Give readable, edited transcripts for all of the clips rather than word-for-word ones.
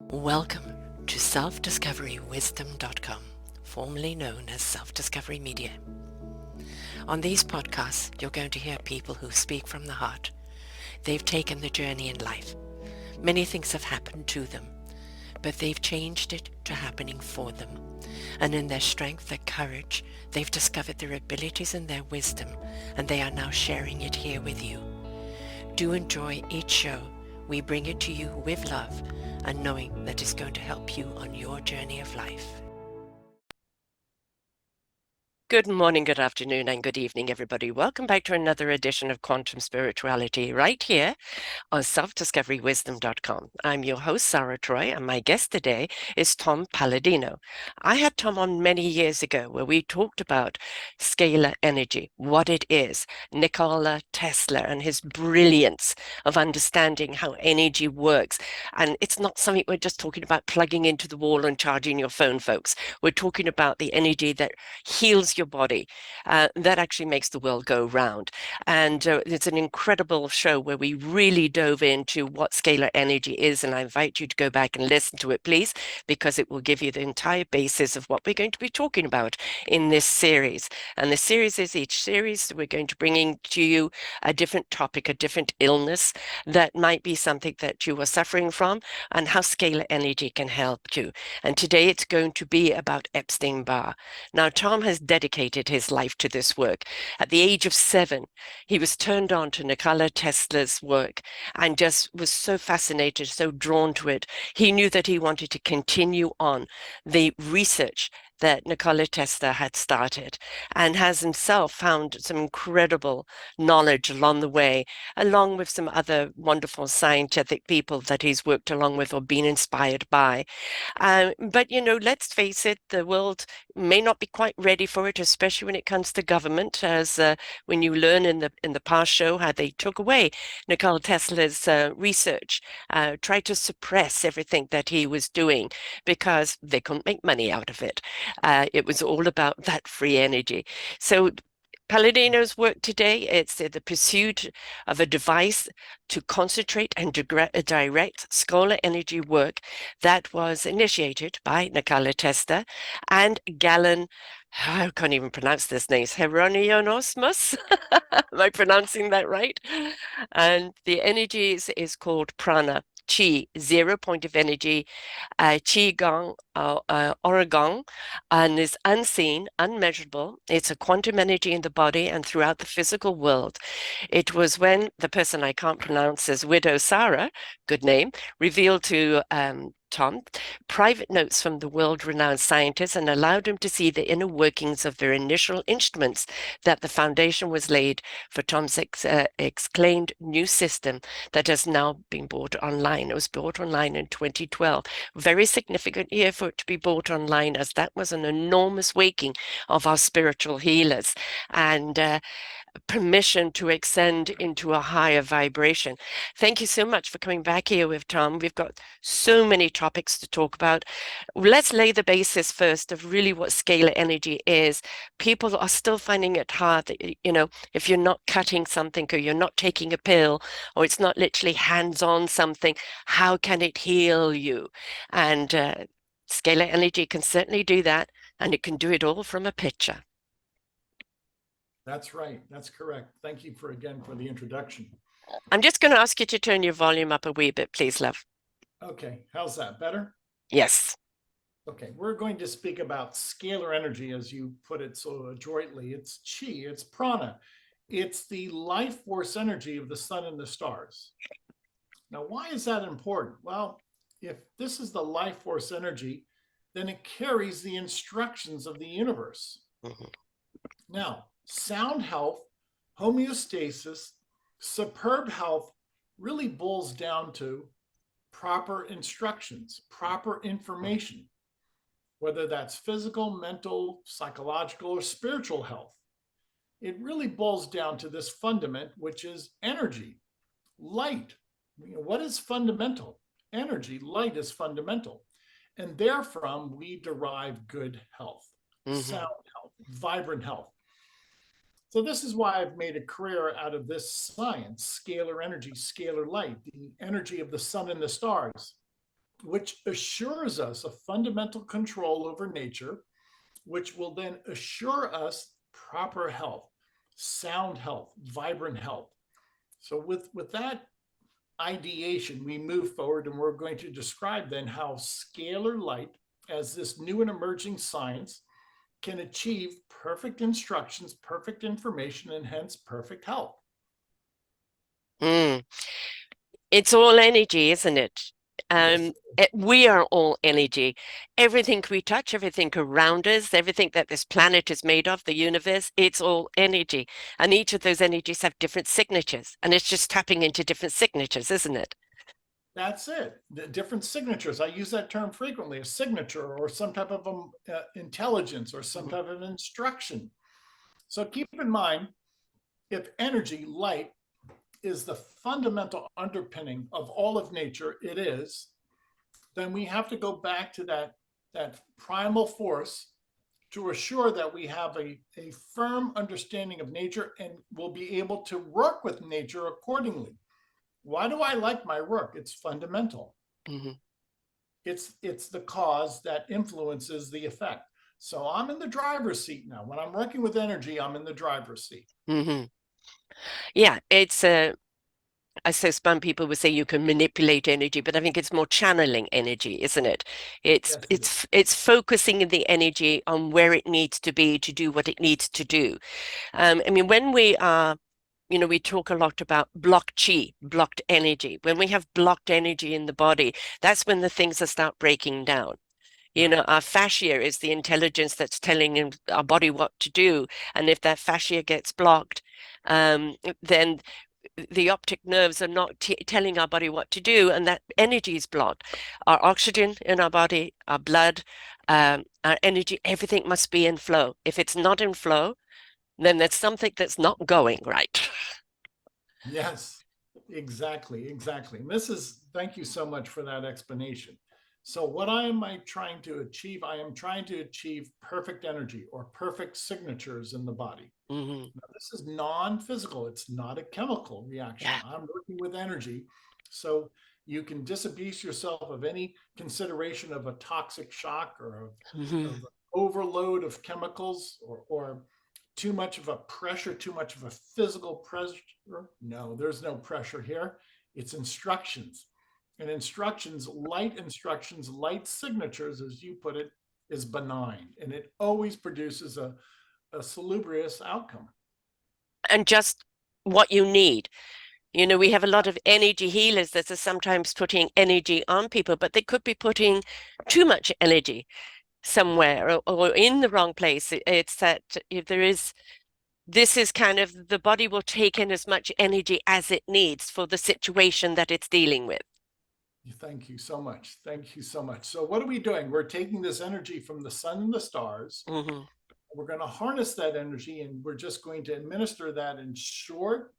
Welcome to self-discoverywisdom.com, formerly known as Self-Discovery Media. On these podcasts, you're going to hear people who speak from the heart. They've taken the journey in life. Many things have happened to them, but they've changed it to happening for them. And in their strength, their courage, they've discovered their abilities and their wisdom, and they are now sharing it here with you. Do enjoy each show. We bring it to you with love and knowing that it's going to help you on your journey of life. Good morning, good afternoon, and good evening, everybody. Welcome back to another edition of Quantum Spirituality right here on selfdiscoverywisdom.com. I'm your host, Sarah Troy, and my guest today is Tom Paladino. I had Tom on many years ago where we talked about scalar energy, what it is, Nikola Tesla and his brilliance of understanding how energy works. And it's not something we're just talking about plugging into the wall and charging your phone, folks. We're talking about the energy that heals your body, that actually makes the world go round. And it's an incredible show where we really dove into what scalar energy is. And I invite you to go back and listen to it, please, because it will give you the entire basis of what we're going to be talking about in this series. And the series is each series we're going to bring to you a different topic, a different illness that might be something that you are suffering from, and how scalar energy can help you. And today it's going to be about Epstein-Barr. Now, Tom has dedicated his life to this work. At the age of 7, he was turned on to Nikola Tesla's work and just was so fascinated, so drawn to it. He knew that he wanted to continue on the research that Nikola Tesla had started, and has himself found some incredible knowledge along the way, along with some other wonderful scientific people that he's worked along with or been inspired by. But, let's face it, the world may not be quite ready for it, especially when it comes to government, as when you learn in the past show how they took away Nikola Tesla's research, tried to suppress everything that he was doing because they couldn't make money out of it. It was all about that free energy. So Paladino's work today, it's the pursuit of a device to concentrate and direct scalar energy work that was initiated by Nikola Tesla and Galen, I can't even pronounce this name, Hieronymus. Am I pronouncing that right? And the energy is called prana. Chi, 0 point of energy, Qi Gong, Oregon, and is unseen, unmeasurable. It's a quantum energy in the body and throughout the physical world. It was when the person I can't pronounce as Widow Sarah, good name, revealed to Tom private notes from the world-renowned scientists and allowed him to see the inner workings of their initial instruments, that the foundation was laid for Tom's exclaimed new system that has now been bought online. It was bought online in 2012. Very significant year for it to be bought online, as that was an enormous waking of our spiritual healers and permission to ascend into a higher vibration. Thank you so much for coming back here with Tom. We've got so many topics to talk about. Let's lay the basis first of really what scalar energy is. People are still finding it hard that, if you're not cutting something or you're not taking a pill or it's not literally hands-on something, how can it heal you? And scalar energy can certainly do that, and it can do it all from a picture. That's right. That's correct. Thank you for the introduction. I'm just going to ask you to turn your volume up a wee bit, please, love. Okay, how's that? Better? Yes. Okay, we're going to speak about scalar energy, as you put it so adroitly. It's chi, it's prana, it's the life force energy of the sun and the stars. Now, why is that important? Well, if this is the life force energy, then it carries the instructions of the universe. Mhm. Now, sound health, homeostasis, superb health really boils down to proper instructions, proper information, whether that's physical, mental, psychological, or spiritual health. It really boils down to this fundament, which is energy, light. What is fundamental? Energy, light is fundamental. And therefrom, we derive good health, Mm-hmm. sound health, vibrant health. So this is why I've made a career out of this science, scalar energy, scalar light, the energy of the sun and the stars. which assures us a fundamental control over nature, which will then assure us proper health, sound health, vibrant health. So with that ideation, we move forward and we're going to describe then how scalar light, as this new and emerging science, can achieve perfect instructions, perfect information, and hence perfect health. Mm. It's all energy, isn't it? Yes. We are all energy. Everything we touch, everything around us, everything that this planet is made of, the universe, it's all energy. And each of those energies have different signatures. And it's just tapping into different signatures, isn't it? That's it. The different signatures. I use that term frequently, a signature or some type of intelligence or some Mhm. type of instruction. So keep in mind, if energy, light, is the fundamental underpinning of all of nature, it is, then we have to go back to that primal force to assure that we have a firm understanding of nature and will be able to work with nature accordingly. Why do I like my work? It's fundamental. Mhm. It's the cause that influences the effect. So I'm in the driver's seat now. When I'm working with energy, I'm in the driver's seat. Mhm. Yeah, it's I suppose some people would say you can manipulate energy, but I think it's more channeling energy, isn't it? It's Yes, it is. it's it's focusing the energy on where it needs to be to do what it needs to do. I mean, when we are, we talk a lot about blocked chi, blocked energy. When we have blocked energy in the body, that's when the things that start breaking down. Yeah. Our fascia is the intelligence that's telling our body what to do. And if that fascia gets blocked, then the optic nerves are not telling our body what to do, and that energy is blocked. Our oxygen in our body, our blood, our energy, everything must be in flow. If it's not in flow, then there's something that's not going right. Yes, exactly, exactly. And thank you so much for that explanation. So, what am I trying to achieve? I am trying to achieve perfect energy or perfect signatures in the body. Hmm. Now, this is non physical, it's not a chemical reaction. Yeah. I'm working with energy. So, you can disabuse yourself of any consideration of a toxic shock or Hmm. of overload of chemicals or too much of a pressure, too much of a physical pressure. No, there's no pressure here. It's instructions. And instructions, light signatures, as you put it, is benign. And it always produces a salubrious outcome. And just what you need. We have a lot of energy healers that are sometimes putting energy on people, but they could be putting too much energy somewhere or in the wrong place. It's that if there is, this is kind of the body will take in as much energy as it needs for the situation that it's dealing with. Thank you so much. Thank you so much. So, what are we doing? We're taking this energy from the sun and the stars. Hmm. We're going to harness that energy and we're just going to administer that in short,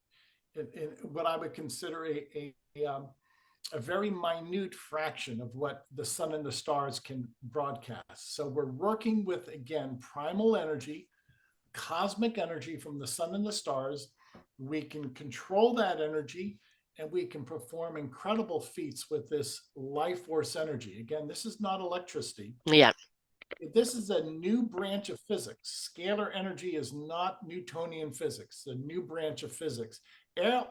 in what I would consider a very minute fraction of what the sun and the stars can broadcast. So we're working with, again, primal energy, cosmic energy from the sun and the stars. We can control that energy and we can perform incredible feats with this life force energy. Again, this is not electricity. Yeah. This is a new branch of physics. Scalar energy is not Newtonian physics, a new branch of physics.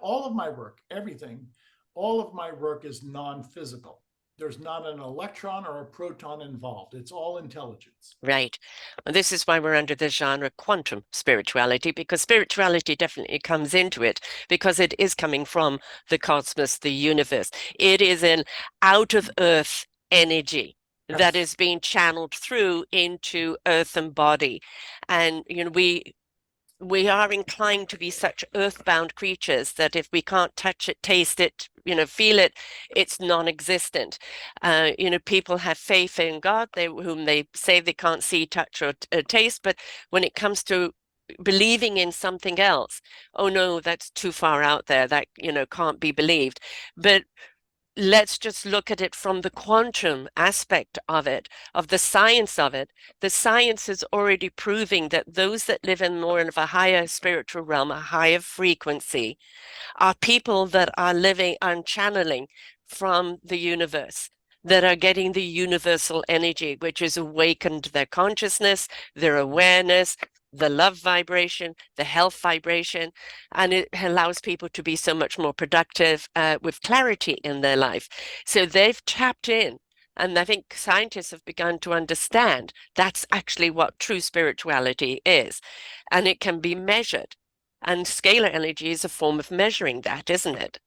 All of my work, everything, all of my work is non physical. There's not an electron or a proton involved. It's all intelligence. Right. And this is why we're under the genre quantum spirituality, because spirituality definitely comes into it, because it is coming from the cosmos, the universe. It is an out of earth energy that Yes. is being channeled through into earth and body. And, we are inclined to be such earthbound creatures that if we can't touch it, taste it, feel it, it's non-existent. People have faith in God, whom they say they can't see, touch, or taste, but when it comes to believing in something else, oh no, that's too far out there. That, can't be believed. But let's just look at it from the quantum aspect of it, of the science of it. The science is already proving that those that live in more of a higher spiritual realm, a higher frequency, are people that are living and channeling from the universe. that are getting the universal energy, which has awakened their consciousness, their awareness, the love vibration, the health vibration, and it allows people to be so much more productive with clarity in their life. So they've tapped in. And I think scientists have begun to understand that's actually what true spirituality is. And it can be measured. And scalar energy is a form of measuring that, isn't it?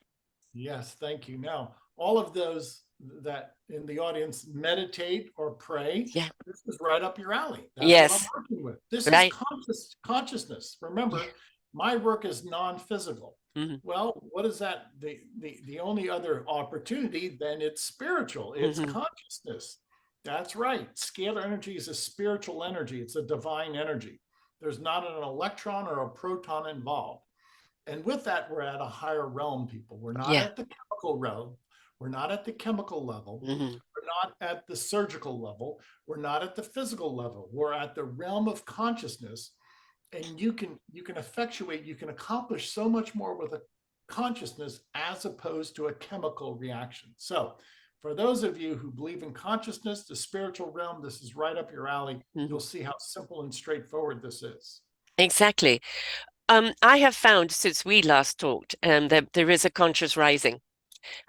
Yes, thank you. Now, all of those that in the audience meditate or pray, Yeah. this is right up your alley. That's what I'm Yes. working with. This is Right. consciousness. Yeah. Remember, my work is non-physical. Hmm. Well, what is that? The only other opportunity, then it's spiritual. It's Hmm. consciousness. That's right. Scalar energy is a spiritual energy. It's a divine energy. There's not an electron or a proton involved. And with that, we're at a higher realm, people. We're not Yeah. at the chemical realm. We're not at the chemical level. Hmm. We're not at the surgical level. We're not at the physical level. We're at the realm of consciousness. And you can effectuate, you can accomplish so much more with a consciousness as opposed to a chemical reaction. So for those of you who believe in consciousness, the spiritual realm, this is right up your alley. Hmm. You'll see how simple and straightforward this is. Exactly. I have found since we last talked that there is a conscious rising.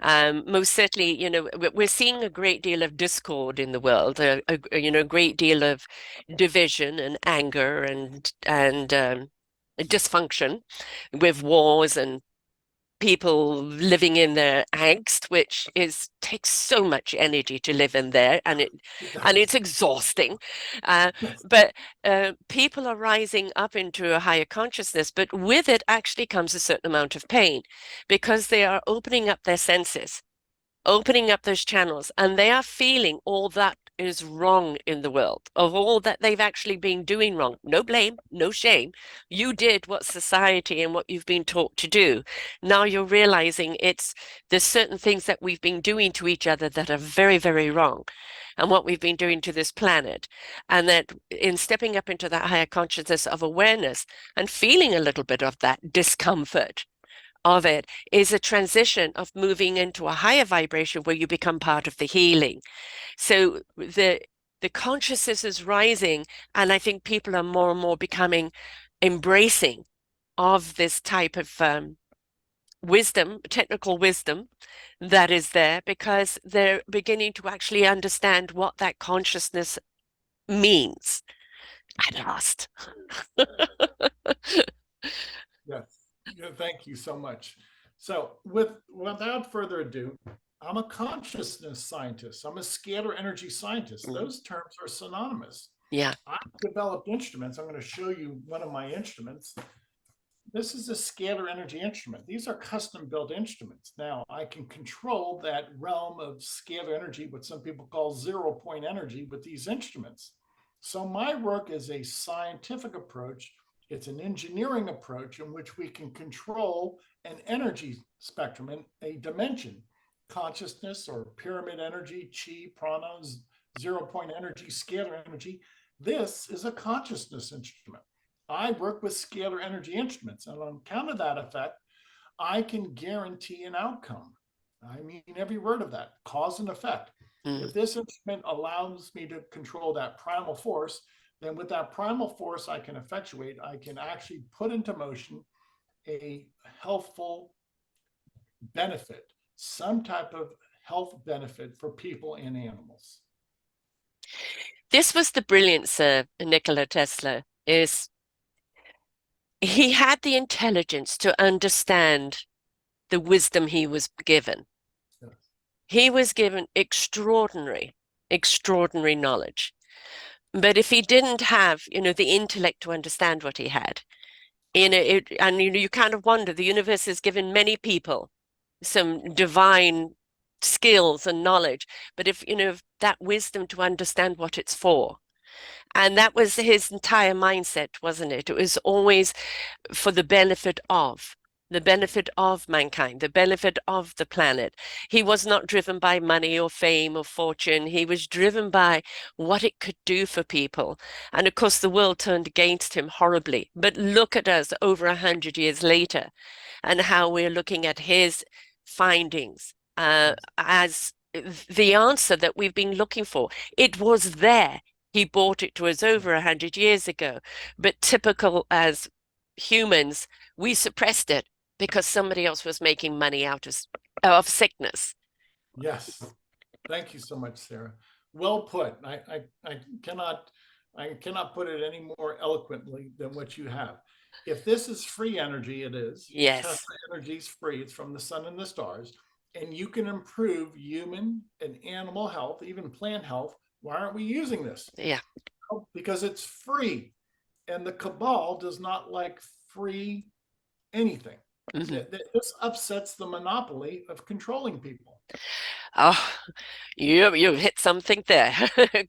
Most certainly, we're seeing a great deal of discord in the world, a great deal of division and anger and dysfunction with wars and people living in their angst, which is takes so much energy to live in there, It and does. it's exhausting. Uh, Yes. but people are rising up into a higher consciousness, but with it actually comes a certain amount of pain because they are opening up their senses, opening up those channels, and they are feeling all that is wrong in the world, of all that they've actually been doing wrong. No blame, no shame. You did what society and what you've been taught to do. Now you're realizing there's certain things that we've been doing to each other that are very, very wrong, and what we've been doing to this planet. And that in stepping up into that higher consciousness of awareness and feeling a little bit of that discomfort of it is a transition of moving into a higher vibration where you become part of the healing. So the consciousness is rising, and I think people are more and more becoming embracing of this type of wisdom, technical wisdom that is there because they're beginning to actually understand what that consciousness means at last. Yes. Yeah, thank you so much. So, without further ado, I'm a consciousness scientist. I'm a scalar energy scientist. Mhm. Those terms are synonymous. Yeah. I've developed instruments. I'm going to show you one of my instruments. This is a scalar energy instrument. These are custom built instruments. Now, I can control that realm of scalar energy, what some people call 0 point energy, with these instruments. So, my work is a scientific approach. It's an engineering approach in which we can control an energy spectrum and a dimension, consciousness or pyramid energy, chi, prana, 0 point energy, scalar energy. This is a consciousness instrument. I work with scalar energy instruments, and on account of that effect, I can guarantee an outcome. I mean every word of that, cause and effect. Mm. If this instrument allows me to control that primal force, then with that primal force I can effectuate, I can actually put into motion a healthful benefit, some type of health benefit for people and animals. This was the brilliance of Nikola Tesla, is he had the intelligence to understand the wisdom he was given. Yes. He was given extraordinary, extraordinary knowledge. But if he didn't have, the intellect to understand what he had, and you kind of wonder, the universe has given many people some divine skills and knowledge, but if that wisdom to understand what it's for. And that was his entire mindset, wasn't it? It was always for the benefit of mankind, the benefit of the planet. He was not driven by money or fame or fortune. He was driven by what it could do for people. And of course, the world turned against him horribly. But look at us over 100 years later and how we're looking at his findings Yes. as the answer that we've been looking for. It was there. He brought it to us over 100 years ago. But typical as humans, we suppressed it because somebody else was making money out of sickness. Yes. Thank you so much, Sarah. Well put. Cannot I cannot put it any more eloquently than what you have. If this is free energy, it is. Tesla Yes. energy is free. It's from the sun and the stars, and you can improve human and animal health, even plant health. Why aren't we using this? Yeah. Oh, because it's free, and the cabal does not like free anything. Hmm. This upsets the monopoly of controlling people. Oh, you hit something there.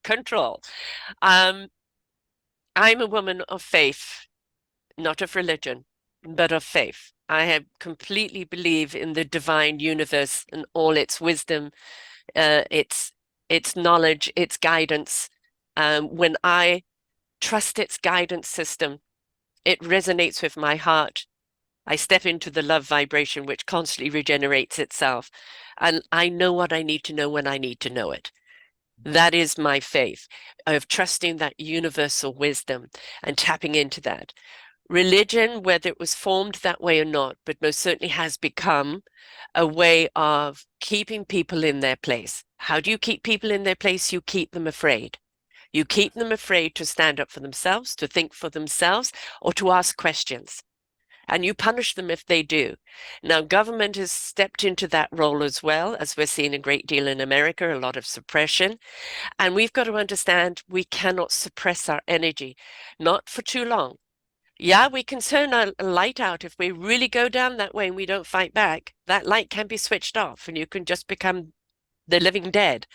Control. Um, I'm a woman of faith, not of religion, but of faith. I have completely believe in the divine universe and all its wisdom, uh, its its knowledge, its guidance. When I trust its guidance system, it resonates with my heart. I step into the love vibration, which constantly regenerates itself, and I know what I need to know when I need to know it. That is my faith of trusting that universal wisdom and tapping into that. Religion, whether it was formed that way or not, but most certainly has become a way of keeping people in their place. How do you keep people in their place? You keep them afraid. You keep them afraid to stand up for themselves, to think for themselves, or to ask questions. And you punish them if they do. Now, government has stepped into that role as well, as we're seeing a great deal in America, a lot of suppression. And we've got to understand we cannot suppress our energy, not for too long. Yeah, we can turn a light out if we really go down that way and we don't fight back. That light can be switched off and you can just become the living dead.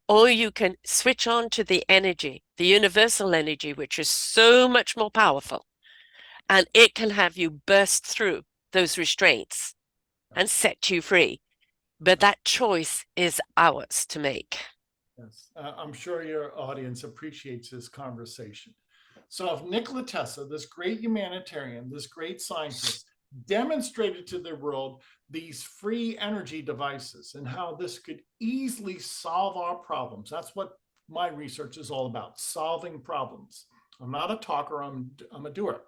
Or you can switch on to the energy, the universal energy, which is so much more powerful. And it can have you burst through those restraints and Yes. set you free. But Yes. that choice is ours to make. Yes, I'm sure your audience appreciates this conversation. So, if Nikola Tesla, this great humanitarian, this great scientist, demonstrated to the world these free energy devices and how this could easily solve our problems, that's what my research is all about, solving problems. I'm not a talker, I'm a doer.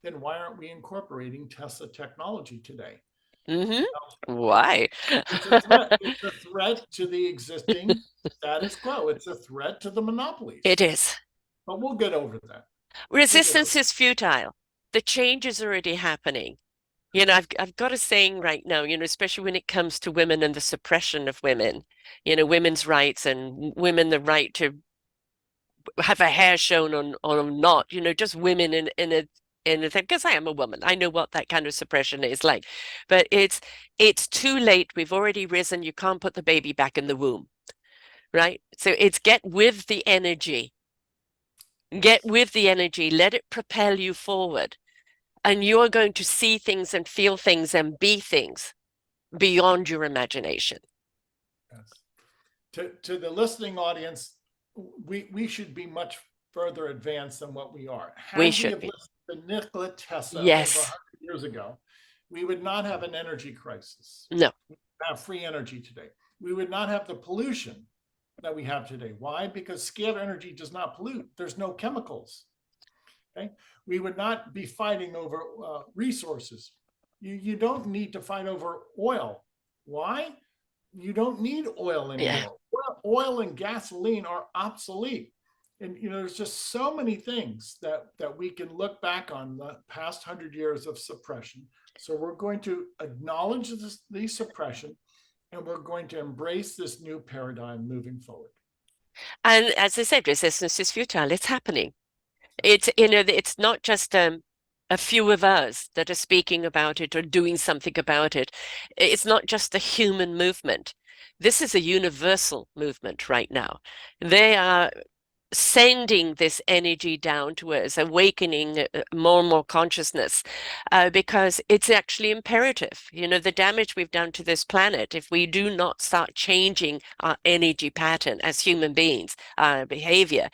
Then why aren't we incorporating Tesla technology today? Hmm. It's Why? it's a threat. It's a threat to the existing status quo. It's a threat to the It monopolies. is. But we'll get over that. We'll get over Resistance is futile. The change is already happening. I've got a saying right now, especially when it comes to women and the suppression of women, women's rights and women the right to have a hair shown on or not, just women in a thing. Because I am a woman. I know what that kind of suppression is like. But it's too late. We've already risen. You can't put the baby back in the womb, right? So it's get with the energy. Get Yes. with the energy, let it propel you forward. And you're going to see things and feel things and be things beyond your imagination. Yes. To the listening audience, we should be much further advanced than what we are. We Had we should have be. listened to Nikola Tesla over Yes. 100 years ago, we would not have an energy crisis. No. We would have free energy today. We would not have the pollution that we have today. Why? Because scalar energy does not pollute. There's no chemicals. Okay, we would not be fighting over resources. You don't need to fight over oil. Why? You don't need oil Yeah. anymore. Oil and gasoline are obsolete. And there's just so many things that we can look back on the past 100 years of suppression. So we're going to acknowledge the suppression, and we're going to embrace this new paradigm moving forward. And as I said, resistance is futile. It's happening. Yes. It's not just a few of us that are speaking about it or doing something about it. It's not just a human movement. This is a universal movement right now. They are sending this energy down to us, awakening more and more consciousness, because it's actually imperative. The damage we've done to this planet, if we do not start changing our energy pattern as human beings, our behavior,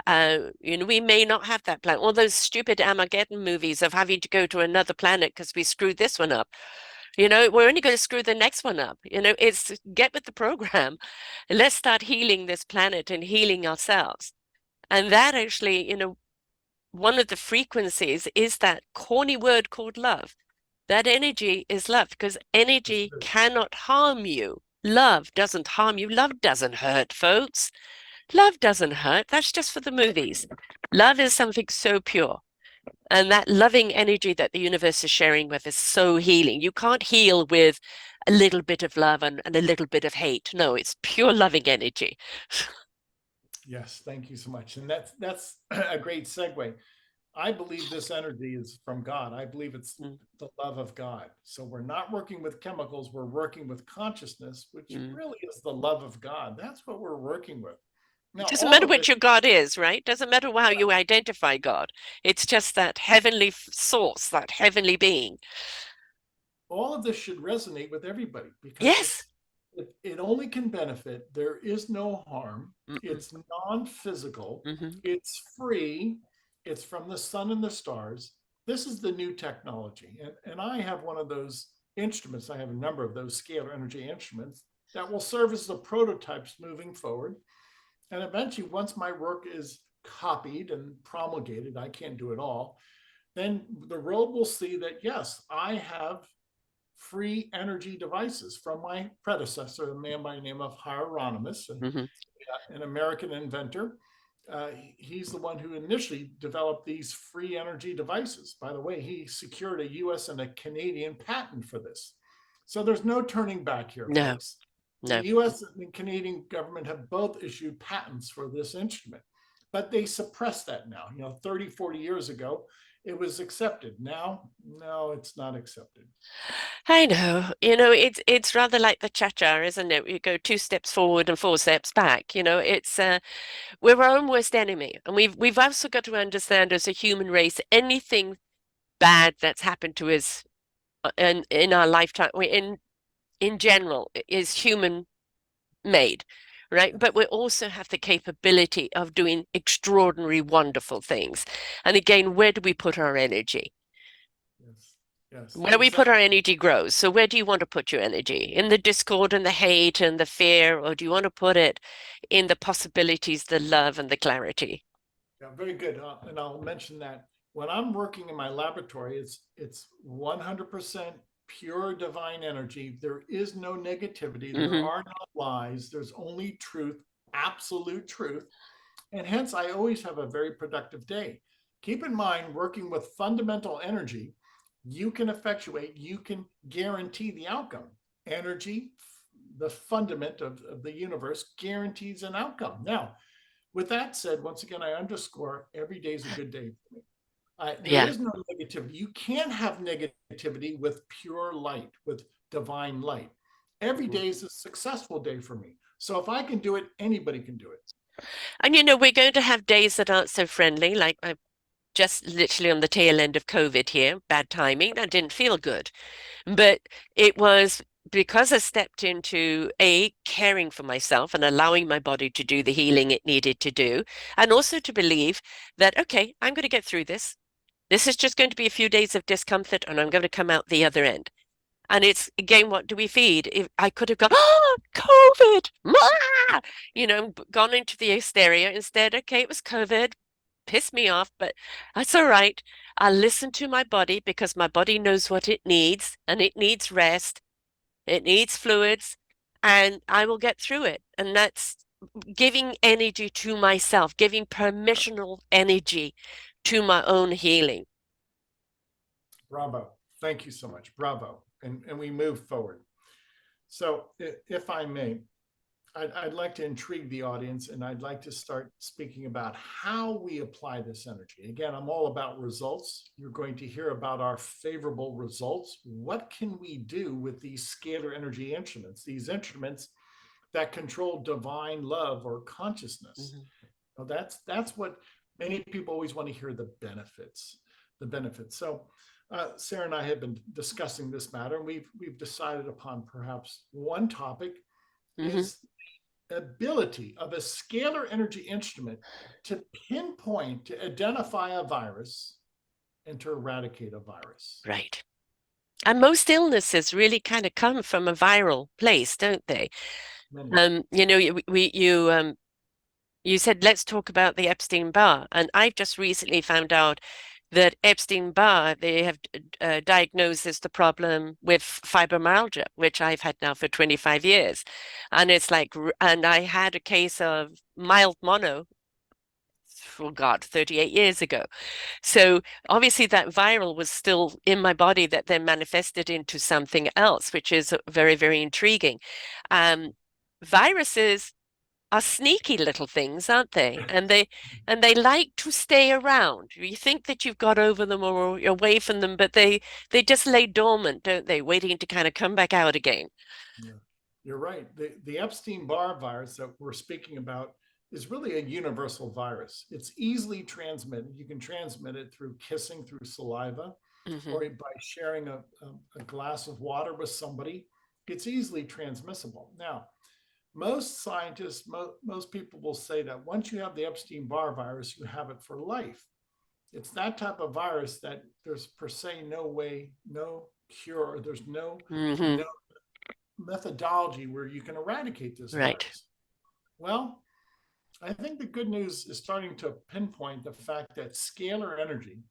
we may not have that planet. All those stupid Armageddon movies of having to go to another planet because we screwed this one up. We're only going to screw the next one up. It's get with the program. Let's start healing this planet and healing ourselves. And that actually, one of the frequencies is that corny word called love. That energy is love because Yes, energy it is. cannot harm you. Love doesn't harm you. Love doesn't hurt, folks. Love doesn't hurt. That's just for the movies. Love is something so pure. And that loving energy that the universe is sharing with is so healing. You can't heal with a little bit of love and a little bit of hate. No, it's pure loving energy. Yes, thank you so much. And that's a great segue. I believe this energy is from God. I believe it's Mm, the love of God. So we're not working with chemicals, we're working with consciousness, which mm. really is the love of God. That's what we're working with. It Now, doesn't matter what your God is, right? Doesn't matter how right, you identify God. It's just that heavenly source, that heavenly being. all of this should resonate with everybody because Yes. it only can benefit. There is no harm. Mm-mm. It's non-physical. Hmm. It's free. It's from the sun and the stars. This is the new technology. And I have one of those instruments. I have a number of those scalar energy instruments that will serve as the prototypes moving forward. And eventually, once my work is copied and promulgated, I can't do it all, then the world will see that, yes, I have free energy devices from my predecessor, a man by the name of Hieronymus, Hmm. an American inventor. He's the one who initially developed these free energy devices. By the way, he secured a US and a Canadian patent for this. So there's no turning back here, No, folks. The no. US and Canadian government have both issued patents for this instrument, but they suppressed that now. 30, 40 years ago, it was accepted. Now, no, it's not accepted. I know. It's rather like the cha-cha, isn't it? You go two steps forward and four steps back. It's we're our own worst enemy. And we've also got to understand as a human race, anything bad that's happened to us in our lifetime, in general, is human made, right? But we also have the capability of doing extraordinary, wonderful things. And again, where do we put our energy? Yes, yes, Where we put our exactly. energy grows. So where do you want to put your energy? In the discord and the hate and the fear, or do you want to put it in the possibilities, the love and the clarity? Yeah, very good. And I'll mention that when I'm working in my laboratory, it's 100% pure divine energy. There is no negativity. There Hmm. are no lies. There's only truth, absolute truth. And hence, I always have a very productive day. Keep in mind, working with fundamental energy, you can effectuate, you can guarantee the outcome. Energy, the fundament of the universe, guarantees an outcome. Now, with that said, once again, I underscore every day is a good day for me. There Yeah. is no negativity. You can't have negativity with pure light, with divine light. Every Mhm. day is a successful day for me. So if I can do it, anybody can do it. And we're going to have days that aren't so friendly, like I'm just literally on the tail end of COVID here, bad timing. That didn't feel good. But it was because I stepped into caring for myself and allowing my body to do the healing it needed to do, and also to believe that, okay, I'm going to get through this. This is just going to be a few days of discomfort, and I'm going to come out the other end. And it's again, what do we feed? If I could have gone, COVID, gone into the hysteria instead. Okay, it was COVID, pissed me off, but that's all right. I'll listen to my body because my body knows what it needs, and it needs rest, it needs fluids, and I will get through it. And that's giving energy to myself, giving permissional energy to my own healing. Bravo. Thank you so much. Bravo. And we move forward. So, if I may, I'd like to intrigue the audience and I'd like to start speaking about how we apply this energy. Again, I'm all about results. You're going to hear about our favorable results. What can we do with these scalar energy instruments, these instruments that control divine love or consciousness? Mhm. Well, that's what many people always want to hear, the benefits, the benefits. So Sarah and I have been discussing this matter, and we've decided upon perhaps one topic Mhm. is ability of a scalar energy instrument to pinpoint, to identify a virus and to eradicate a virus. Right. And most illnesses really kind of come from a viral place, don't they? Many. You know, you said let's talk about the Epstein-Barr, and I've just recently found out that Epstein-Barr, they have diagnosed as the problem with fibromyalgia, which I've had now for 25 years. And it's like, and I had a case of mild mono, oh God, 38 years ago. So obviously that viral was still in my body that then manifested into something else, which is very, very intriguing. Um, Viruses are sneaky little things, aren't they? And they like to stay around. You think that you've got over them or you're away from them, but they just lay dormant, don't they, waiting to kind of come back out again. Yeah, you're right. The Epstein-Barr virus that we're speaking about is really a universal virus. It's easily transmitted. You can transmit it through kissing, through saliva, or Hmm. by sharing a glass of water with somebody. It's easily transmissible. Now, most scientists, most people will say that once you have the Epstein-Barr virus, you have it for life. It's that type of virus that there's per se no way, no cure, there's Hmm. no methodology where you can eradicate this Right. virus. Well, I think the good news is starting to pinpoint the fact that scalar energy,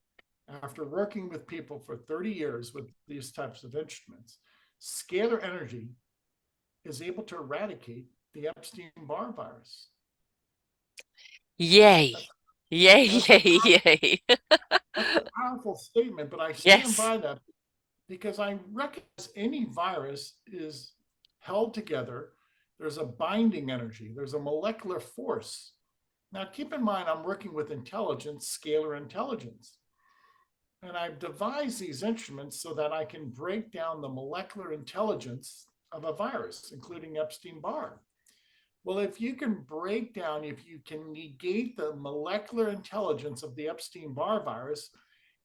after working with people for 30 years with these types of instruments, scalar energy is able to eradicate the Epstein-Barr virus. Yay. That's, Yay, that's, a, yay, yay. that's a powerful statement, but I stand Yes. by that because I recognize any virus is held together. There's a binding energy, there's a molecular force. Now, keep in mind, I'm working with intelligence, scalar intelligence. And I've devised these instruments so that I can break down the molecular intelligence of a virus, including Epstein-Barr. Well, if you can break down, if you can negate the molecular intelligence of the Epstein-Barr virus,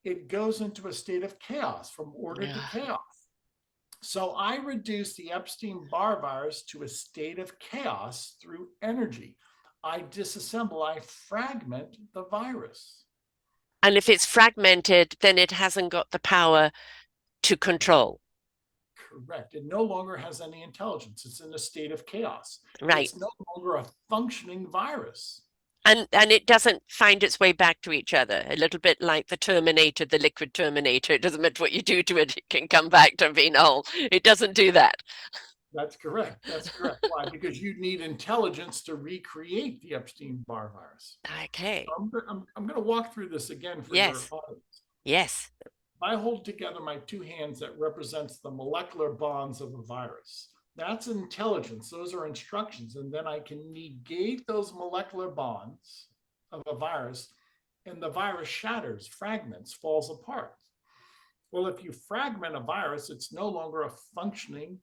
it goes into a state of chaos, from order to Yeah. chaos. So I reduce the Epstein-Barr virus to a state of chaos through energy. I disassemble, I fragment the virus. And if it's fragmented, then it hasn't got the power to control. Correct. It no longer has any intelligence. It's in a state of chaos. Right. It's no longer a functioning virus. And it doesn't find its way back to each other. A little bit like the Terminator, the liquid Terminator. It doesn't matter what you do to it, it can come back to being whole. It doesn't do that. That's correct. That's correct. Why? Because you need intelligence to recreate the Epstein-Barr virus. Okay. I'm going to walk through this again for your Yes. audience. Yes. I hold together my two hands that represents the molecular bonds of a virus. That's intelligence. Those are instructions. And then I can negate those molecular bonds of a virus, and the virus shatters, fragments, falls apart. Well, if you fragment a virus, it's no longer a functioning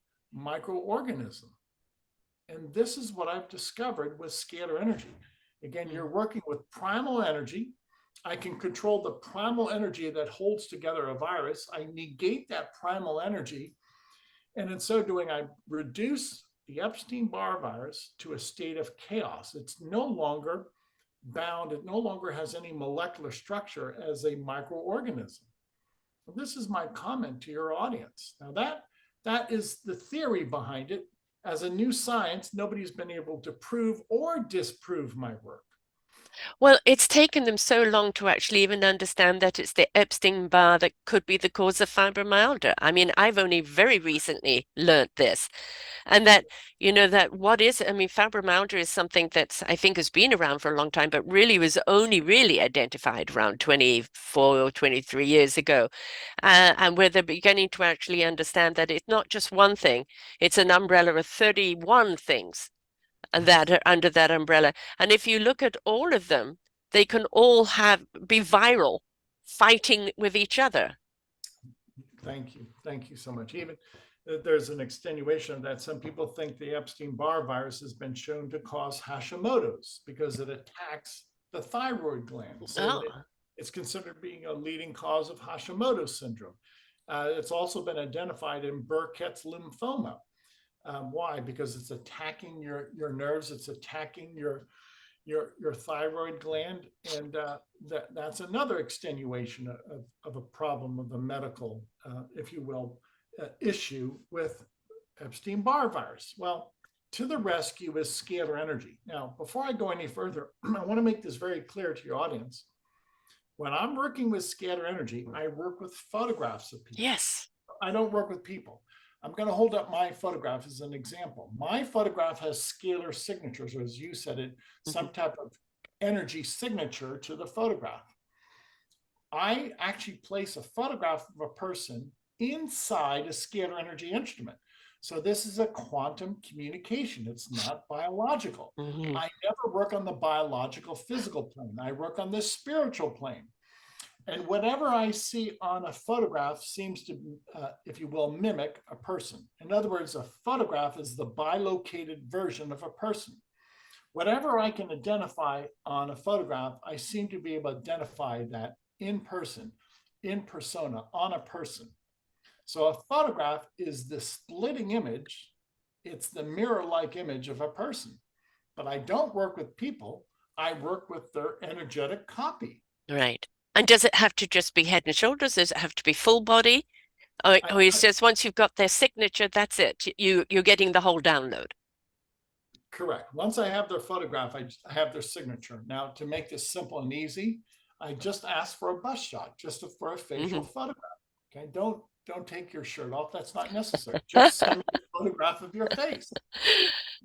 microorganism. And this is what I've discovered with scalar energy. Again, Mm. you're working with primal energy. I can control the primal energy that holds together a virus. I negate that primal energy. And in so doing, I reduce the Epstein-Barr virus to a state of chaos. It's no longer bound, it no longer has any molecular structure as a microorganism. This is my comment to your audience. Now that is the theory behind it. As a new science, nobody's been able to prove or disprove my work. Well, it's taken them so long to actually even understand that it's the Epstein-Barr that could be the cause of fibromyalgia. I mean, I've only very recently learnt this. And that, that what is, I mean, fibromyalgia is something that's, I think, has been around for a long time, but really was only really identified around 24 or 23 years ago. And where they're beginning to actually understand that it's not just one thing, it's an umbrella of 31 things that Yes. are under that umbrella. And if you look at all of them, they can all be viral, fighting with each other. Thank you. Thank you so much. Even there's an extenuation of that. Some people think the Epstein-Barr virus has been shown to cause Hashimoto's because it attacks the thyroid gland. So Oh, it's considered being a leading cause of Hashimoto's syndrome. It's also been identified in Burkitt's lymphoma. Why? Because it's attacking your nerves. It's attacking your thyroid gland, and that's another extenuation of a problem of the medical, if you will, issue with Epstein-Barr virus. Well, to the rescue is scalar energy. Now, before I go any further, I want to make this very clear to your audience. When I'm working with scalar energy, I work with photographs of people. Yes. I don't work with people. I'm going to hold up my photograph as an example. My photograph has scalar signatures, or as you said it, some type of energy signature to the photograph. I actually place a photograph of a person inside a scalar energy instrument. So this is a quantum communication. It's not biological. Mm-hmm. I never work on the biological physical plane. I work on the spiritual plane. And whatever I see on a photograph seems to, if you will, mimic a person. In other words, a photograph is the bilocated version of a person. Whatever I can identify on a photograph, I seem to be able to identify that in person, in persona, on a person. So a photograph is the splitting image. It's the mirror-like image of a person. But I don't work with people. I work with their energetic copy. Right. And does it have to just be head and shoulders? Does it have to be full body? Or it says once you've got their signature, that's it. You're getting the whole download. Correct. Once I have their photograph, I have their signature. Now, to make this simple and easy, I just ask for a bust shot, just for a facial photograph. Okay, don't take your shirt off. That's not necessary. Just send me a photograph of your face,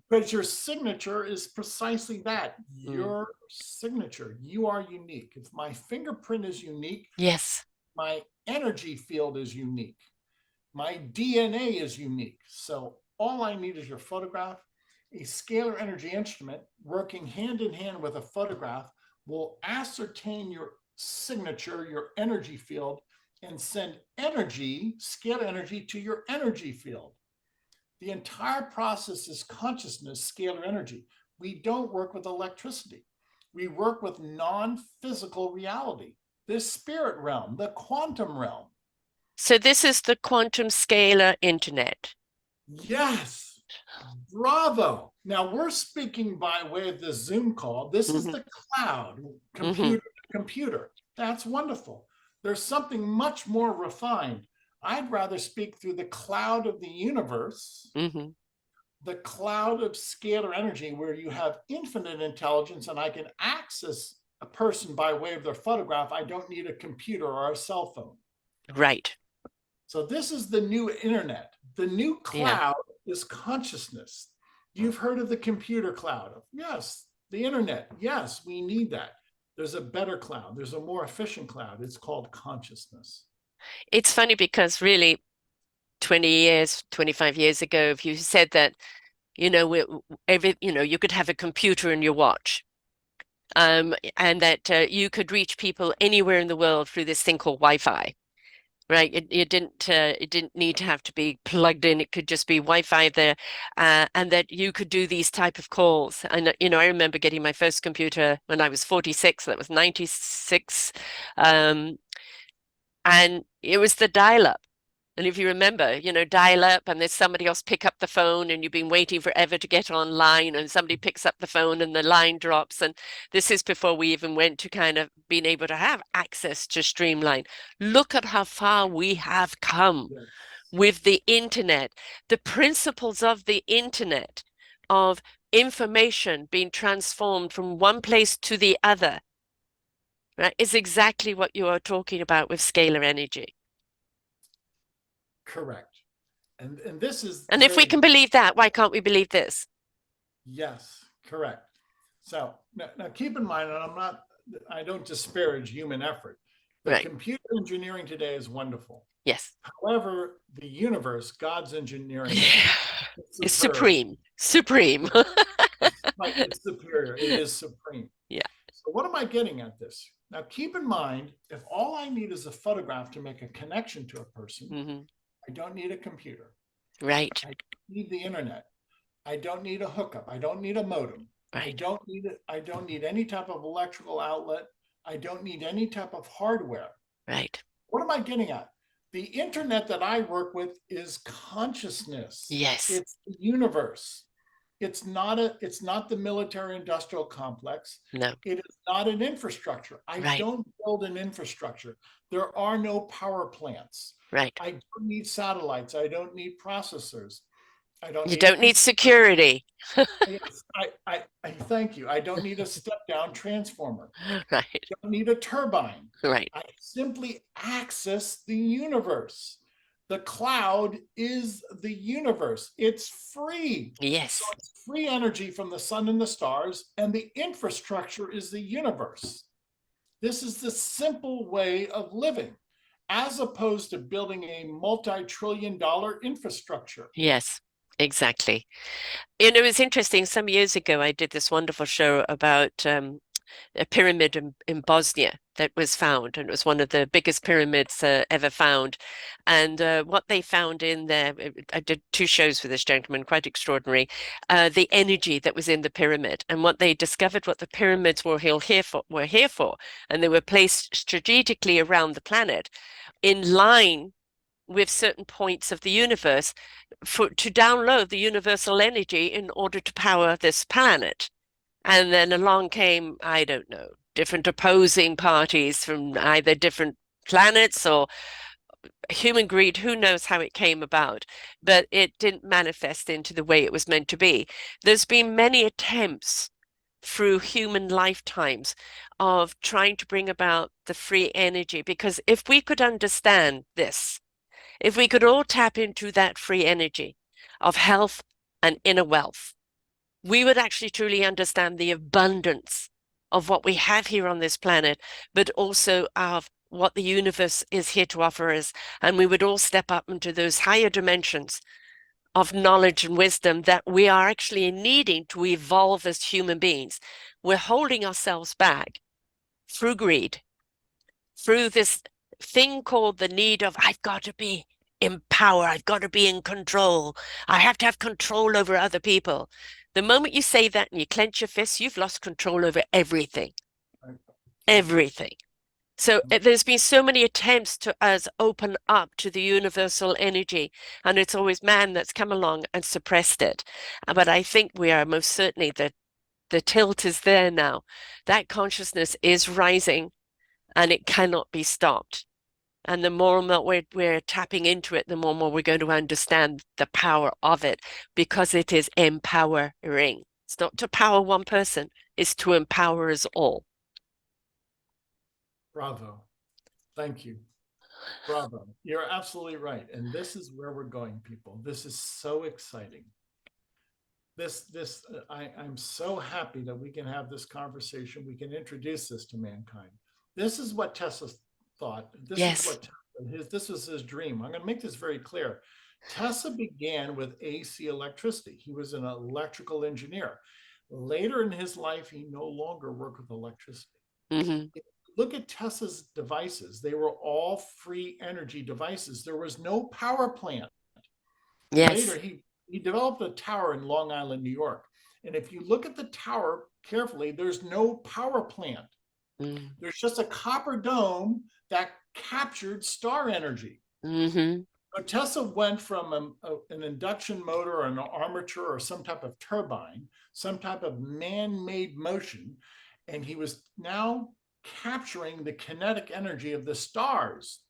because your signature is precisely that. Your signature. You are unique. If my fingerprint is unique, Yes. my energy field is unique. My DNA is unique. So all I need is your photograph. A scalar energy instrument working hand in hand with a photograph will ascertain your signature, your energy field, and send energy, scalar energy, to your energy field. The entire process is consciousness, scalar energy. We don't work with electricity. We work with non-physical reality, the spirit realm, the quantum realm. So this is the quantum scalar internet. Yes. Bravo. Now we're speaking by way of the Zoom call. This is the cloud, computer to computer. That's wonderful. There's something much more refined. I'd rather speak through the cloud of the universe, the cloud of scalar energy, where you have infinite intelligence and I can access a person by way of their photograph. I don't need a computer or a cell phone. Right. So this is the new internet. The new cloud is consciousness. You've heard of the computer cloud. Yes, the internet. Yes, we need that. There's a better cloud. There's a more efficient cloud. It's called consciousness. It's funny because really 20 years, 25 years ago, if you said that, you could have a computer in your watch, and that you could reach people anywhere in the world through this thing called Wi-Fi. Right, it didn't need to have to be plugged in. It could just be Wi-Fi there, and that you could do these type of calls. And I remember getting my first computer when I was 46. That was 96, and it was the dial-up. And if you remember, dial up and there's somebody else pick up the phone and you've been waiting forever to get online and somebody picks up the phone and the line drops. And this is before we even went to kind of being able to have access to Streamline. Look at how far we have come with the internet. The principles of the internet, of information being transformed from one place to the other, right, is exactly what you are talking about with scalar energy. Correct. And this is And if we can believe that, why can't we believe this? Yes, correct. So now keep in mind, and I don't disparage human effort. The computer engineering today is wonderful. Yes. However, the universe, God's engineering, is supreme. Supreme. It's superior. It is supreme. Yeah. So what am I getting at this? Now, keep in mind, if all I need is a photograph to make a connection to a person, I don't need a computer. Right. I need the internet. I don't need a hookup. I don't need a modem. Right. I don't need any type of electrical outlet. I don't need any type of hardware. Right. What am I getting at? The internet that I work with is consciousness. Yes. It's the universe. it's not the military industrial complex. No. It is not an infrastructure. I Right. don't build an infrastructure. There are no power plants. Right. I don't need satellites. I don't need processors. I don't You need a don't need computer. security. Yes, I thank you. I don't need a step down transformer. Right. Don't need a turbine. Right. I simply access the universe. The cloud is the universe. It's free. So Yes. it's free energy from the sun and the stars, and the infrastructure is the universe. This is the simple way of living, as opposed to building a multi-trillion-dollar infrastructure. Yes. Exactly. You know, it's interesting. Some years ago, I did this wonderful show about a pyramid in Bosnia that was found, and it was one of the biggest pyramids ever found. And what they found in there, I did two shows with this gentleman, quite extraordinary. The energy that was in the pyramid, and what they discovered, what the pyramids were here for, and they were placed strategically around the planet, in line with certain points of the universe to download the universal energy in order to power this planet. And then along came, I don't know, different opposing parties from either different planets or human greed. Who knows how it came about, but it didn't manifest into the way it was meant to be. There's been many attempts through human lifetimes of trying to bring about the free energy, because if we could understand this, if we could all tap into that free energy of health and inner wealth, we would actually truly understand the abundance of what we have here on this planet, but also of what the universe is here to offer us. And we would all step up into those higher dimensions of knowledge and wisdom that we are actually needing to evolve as human beings. We're holding ourselves back through greed, through this thing called the need of, I've got to be in power, I've got to be in control, I have to have control over other people. The moment you say that and you clench your fists, you've lost control over everything, everything. So there's been so many attempts to us open up to the universal energy, and it's always man that's come along and suppressed it. But I think we are most certainly the tilt is there now. That consciousness is rising, and it cannot be stopped. And the more and more we're tapping into it, the more and more we're going to understand the power of it, because it is empowering. It's not to power one person, it's to empower us all. Bravo. Thank you. Bravo. You're absolutely right. And this is where we're going, people. This is so exciting. I'm so happy that we can have this conversation. We can introduce this to mankind. This is what Tesla thought. Yes. This was his dream. I'm going to make this very clear. Tesla began with AC electricity. He was an electrical engineer. Later in his life, he no longer worked with electricity. Mm-hmm. Look at Tesla's devices. They were all free energy devices. There was no power plant. Later, Yes. he developed a tower in Long Island, New York. And if you look at the tower carefully, there's no power plant. Mm. There's just a copper dome that captured star energy. Mm-hmm. But Tesla went from an induction motor or an armature or some type of turbine, some type of man-made motion, and he was now capturing the kinetic energy of the stars.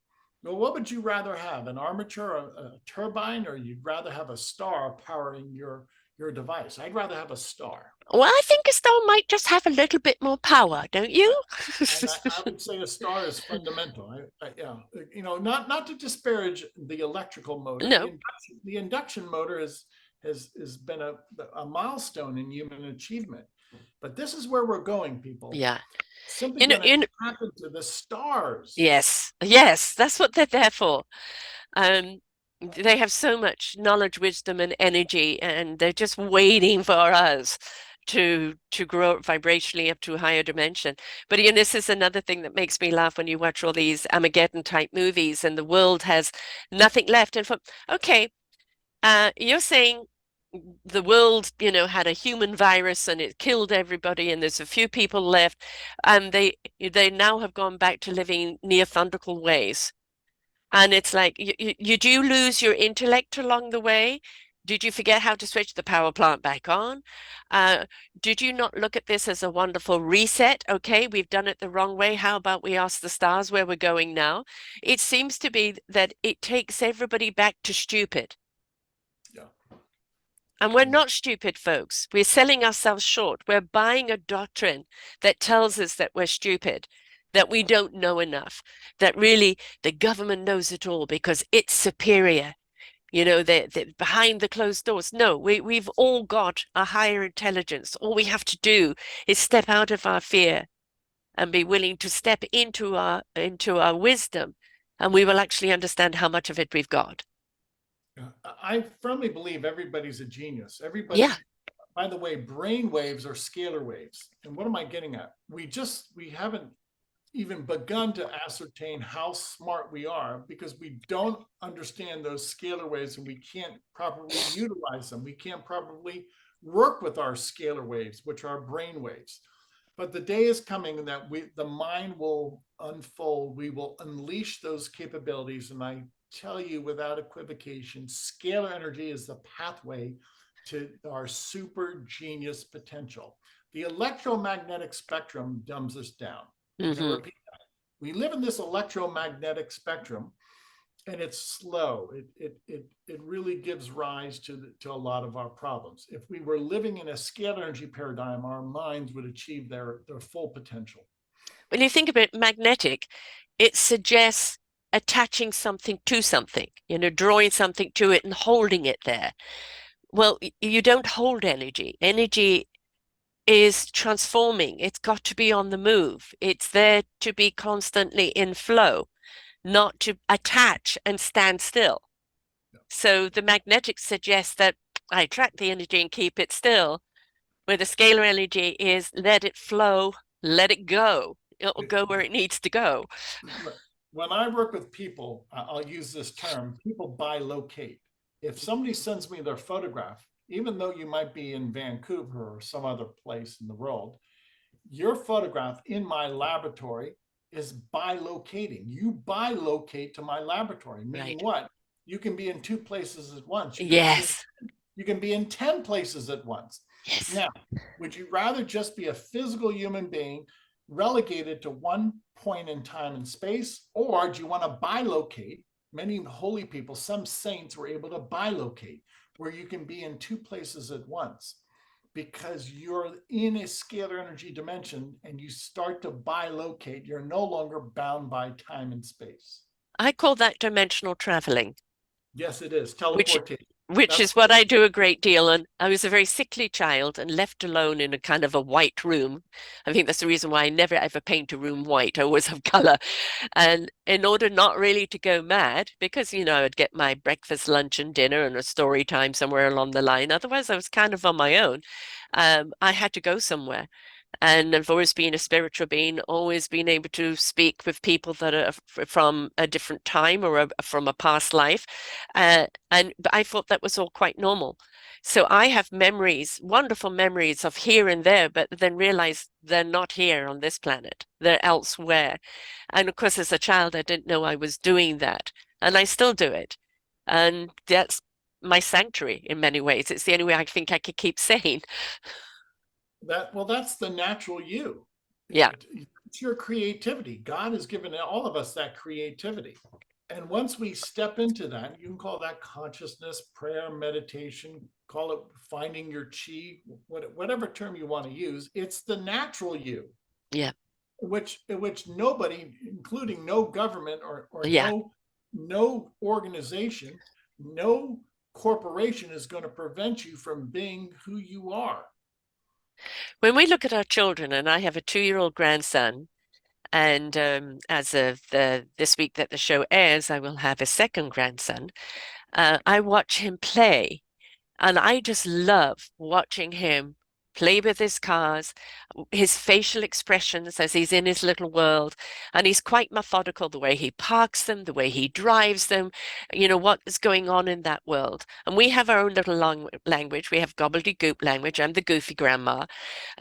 Well, what would you rather have, an armature, a turbine, or you'd rather have a star powering your device? I'd rather have a star. Well, I think a star might just have a little bit more power, don't you? And I would say a star is fundamental. Yeah, not to disparage the electrical motor. No. The induction motor has been a milestone in human achievement. But this is where we're going, people. Yeah. Simply You know, going to you know, tap into the stars. yes. Yes, that's what they're there for. Um, they have so much knowledge, wisdom, and energy, and they're just waiting for us to grow vibrationally up to a higher dimension. But you know, this is another thing that makes me laugh when you watch all these Armageddon type movies, and the world has nothing left. And for okay, you're saying the world, you know, had a human virus and it killed everybody, and there's a few people left, and they now have gone back to living Neanderthal ways. And it's like, you do lose your intellect along the way? Did you forget how to switch the power plant back on? Uh, did you not look at this as a wonderful reset? Okay, we've done it the wrong way. How about we ask the stars where we're going now? It seems to be that it takes everybody back to stupid. Yeah. And we're not stupid, folks. We're selling ourselves short. We're buying a doctrine that tells us that we're stupid, that we don't know enough, that really the government knows it all because it's superior. You know, they're behind the closed doors. No, we've all got a higher intelligence. All we have to do is step out of our fear and be willing to step into our wisdom, and we will actually understand how much of it we've got. I firmly believe everybody's a genius. Yeah. Everybody, by the way, brain waves are scalar waves. And what am I getting at? We haven't even begun to ascertain how smart we are because we don't understand those scalar waves and we can't properly utilize them. We can't properly work with our scalar waves, which are brain waves. But the day is coming that the mind will unfold. We will unleash those capabilities. And I tell you without equivocation, scalar energy is the pathway to our super genius potential. The electromagnetic spectrum dumbs us down. I'm going to Hmm. repeat that. We live in this electromagnetic spectrum and it's slow. It really gives rise to a lot of our problems. If we were living in a scalar energy paradigm, our minds would achieve their full potential. When you think about magnetic, it suggests attaching something to something, drawing something to it and holding it there. Well, you don't hold energy. Energy is transforming. It's got to be on the move. It's there to be constantly in flow, not to attach and stand still. So the magnetic suggests that I attract the energy and keep it still, where the scalar energy is let it flow, let it go. It'll go where it needs to go. When I work with people, I'll use this term, people bilocate. If somebody sends me their photograph, even though you might be in Vancouver or some other place in the world, your photograph in my laboratory is bilocating. You bilocate to my laboratory, meaning Right. what? You can be in two places at once. Yes. You can be in 10 places at once. Yes. Now, would you rather just be a physical human being relegated to one point in time and space, or do you want to bilocate? Many holy people, some saints were able to bilocate, where you can be in two places at once because you're in a scalar energy dimension and you start to bilocate. You're no longer bound by time and space. I call that dimensional traveling, Yes, it is which teleportation. which That's is what I do a great deal. And I was a very sickly child and left alone in a kind of a white room. I think that's the reason why I never ever paint a room white. I always have color. And in order not really to go mad, because, I'd get my breakfast, lunch, and dinner and a story time somewhere along the line. Otherwise, I was kind of on my own. I had to go somewhere. And I've always been a spiritual being, always been able to speak with people that are from a different time or from a past life. But I thought that was all quite normal. So I have memories, wonderful memories of here and there, but then realize they're not here on this planet. They're elsewhere. And of course, as a child, I didn't know I was doing that. And I still do it. And that's my sanctuary in many ways. It's the only way I think I could keep sane. that's the natural you. Yeah. It's your creativity. God has given all of us that creativity. And once we step into that, you can call that consciousness, prayer, meditation, call it finding your chi, whatever term you want to use. It's the natural you, Yeah. which nobody, including no government or Yeah. no organization, no corporation is going to prevent you from being who you are. When we look at our children, and I have a 2-year-old grandson, and as of this week that the show airs, I will have a second grandson. I watch him play, and I just love watching him play with his cars, his facial expressions as he's in his little world. And he's quite methodical the way he parks them, the way he drives them, what is going on in that world. And we have our own little language. We have gobbledygook language. I'm the goofy grandma.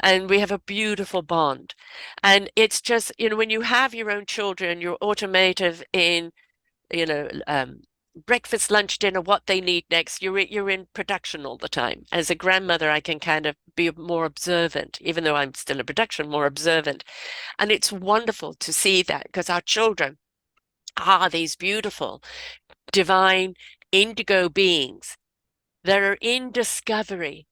And we have a beautiful bond. And it's just, when you have your own children, you're automated in, you know, um, breakfast, lunch, dinner, what they need next. You're in production all the time. As a grandmother, I can kind of be more observant, even though I'm still in production, more observant. And it's wonderful to see that because our children are these beautiful, divine, indigo beings that are in discovery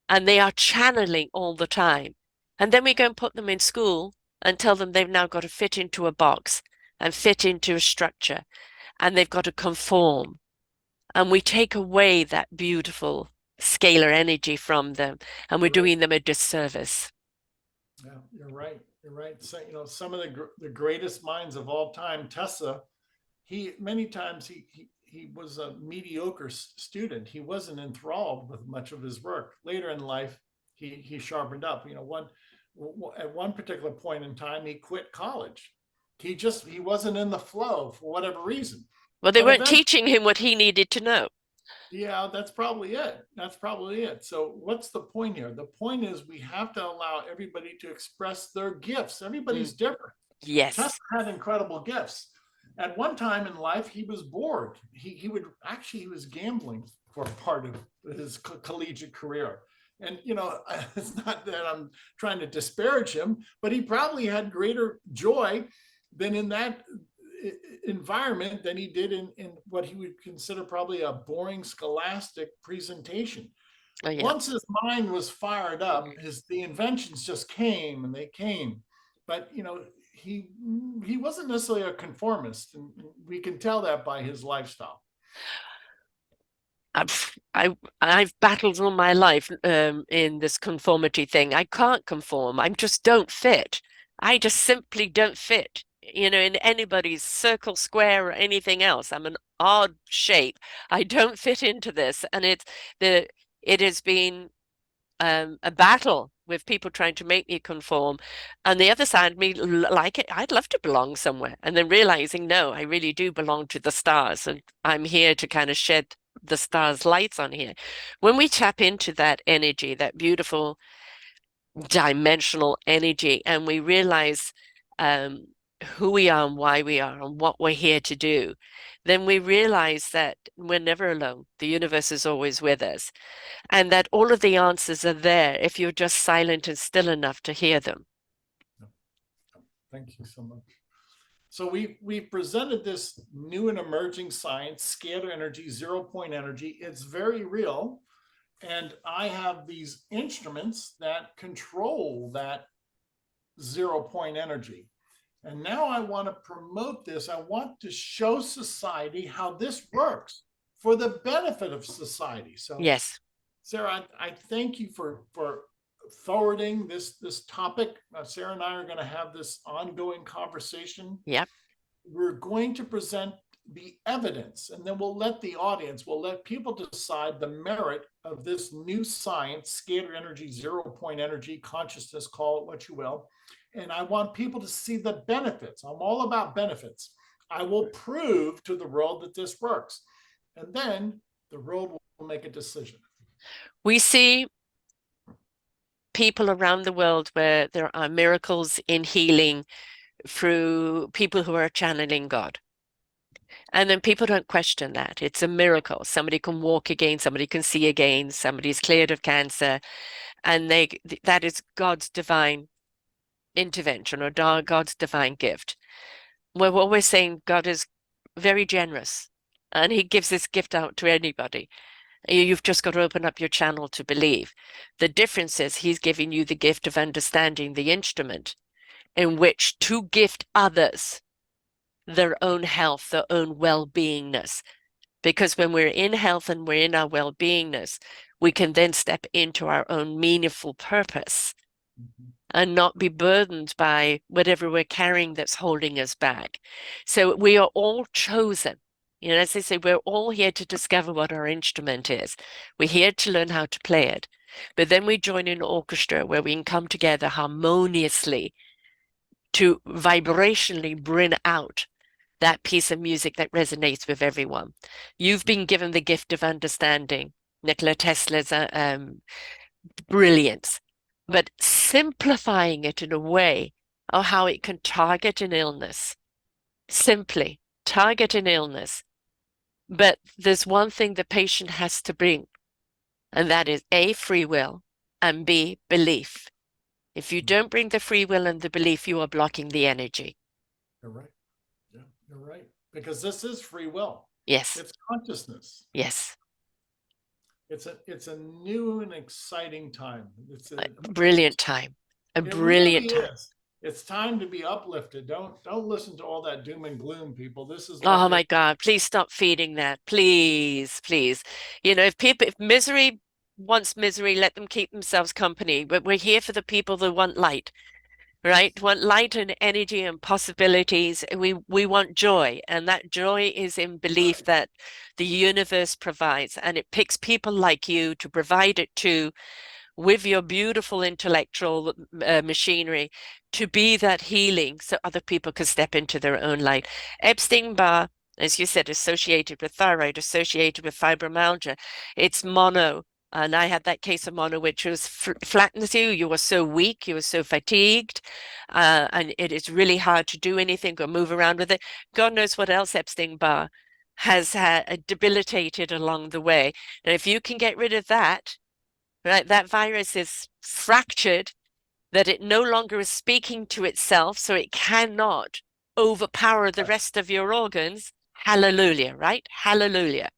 and they are channeling all the time. And then we go and put them in school and tell them they've now got to fit into a box and fit into a structure and they've got to conform. And we take away that beautiful scalar energy from them and we're You're right. doing them a disservice. Yeah, you're right. You're right. So, some of the greatest minds of all time, Tesla, he many times he was a mediocre student. He wasn't enthralled with much of his work. Later in life, he sharpened up. At one particular point in time, he quit college. He wasn't in the flow for whatever reason. Well, they But weren't eventually, teaching him what he needed to know. yeah, that's probably it. That's probably it. So, what's the point here? The point is we have to allow everybody to express their gifts. Mm, Everybody's different. Tesla yes. had incredible gifts. At one time in life, he was bored. He was gambling for part of his collegiate career. And it's not that I'm trying to disparage him, but he probably had greater joy than in that environment than he did in what he would consider probably a boring scholastic presentation. Oh, yeah. Once his mind was fired up, Mm. the inventions just came and they came. But he he wasn't necessarily a conformist, and we can tell that by his lifestyle. I've battled all my life in this conformity thing. I can't conform. I just don't fit. I just simply don't fit, in anybody's circle, square, or anything else. I'm an odd shape. I don't fit into this, and the it has been a battle with people trying to make me conform. And the other side of me like it. I'd love to belong somewhere. And then realizing, no, I really do belong to the stars. And I'm here to kind of shed the stars' lights on here. When we tap into that energy, that beautiful dimensional energy, and we realize um, who we are and why we are and what we're here to do, then we realize that we're never alone. The universe is always with us and that all of the answers are there if you're just silent and still enough to hear them. Thank you so much. So we presented this new and emerging science, scalar energy, 0 point energy. It's very real. And I have these instruments that control that 0 point energy. And now I want to promote this. I want to show society how this works for the benefit of society. So, Yes. Sarah, I thank you for forwarding this topic. Sarah and I are going to have this ongoing conversation. Yep. We're going to present the evidence, and then we'll let people decide the merit of this new science, scalar energy, 0 point energy, consciousness, call it what you will. And I want people to see the benefits. I'm all about benefits. I will prove to the world that this works. And then the world will make a decision. We see people around the world where there are miracles in healing through people who are channeling God. And then people don't question that. It's a miracle. Somebody can walk again, somebody can see again, somebody's cleared of cancer, and that is God's divine intervention or God's divine gift. Well, what we're saying, God is very generous and he gives this gift out to anybody. You've just got to open up your channel to believe. The difference is he's giving you the gift of understanding the instrument in which to gift others their own health, their own well-beingness. Because when we're in health and we're in our well-beingness, we can then step into our own meaningful purpose Mhm. and not be burdened by whatever we're carrying that's holding us back. So we are all chosen. As they say, we're all here to discover what our instrument is. We're here to learn how to play it. But then we join an orchestra where we can come together harmoniously to vibrationally bring out that piece of music that resonates with everyone. You've been given the gift of understanding. Nikola Tesla's brilliance, but simplifying it in a way of how it can target an illness. Simply target an illness But there's one thing the patient has to bring, and that is A, free will, and B, belief. If you don't bring the free will and the belief, you are blocking the energy. You're right. Yeah, you're right. Because this is free will. Yes, It's consciousness. yes. It's a new and exciting time. Brilliant time. A It brilliant really time. is. It's time to be uplifted. Don't listen to all that doom and gloom, people. This is what Oh this. my God, please stop feeding that. Please, please. If misery wants misery, let them keep themselves company. But we're here for the people that want light, right? Want light and energy and possibilities. We want joy, and that joy is in belief Right. that the universe provides, and it picks people like you to provide it to with your beautiful intellectual machinery to be that healing so other people can step into their own light. Epstein-Barr, as you said, associated with thyroid, associated with fibromyalgia. It's mono. And I had that case of mono, which was flattens you. You were so weak, you were so fatigued, and it is really hard to do anything or move around with it. God knows what else Epstein-Barr has debilitated along the way. And if you can get rid of that, right? That virus is fractured, that it no longer is speaking to itself, so it cannot overpower the Yes. rest of your organs. Hallelujah, right? Hallelujah.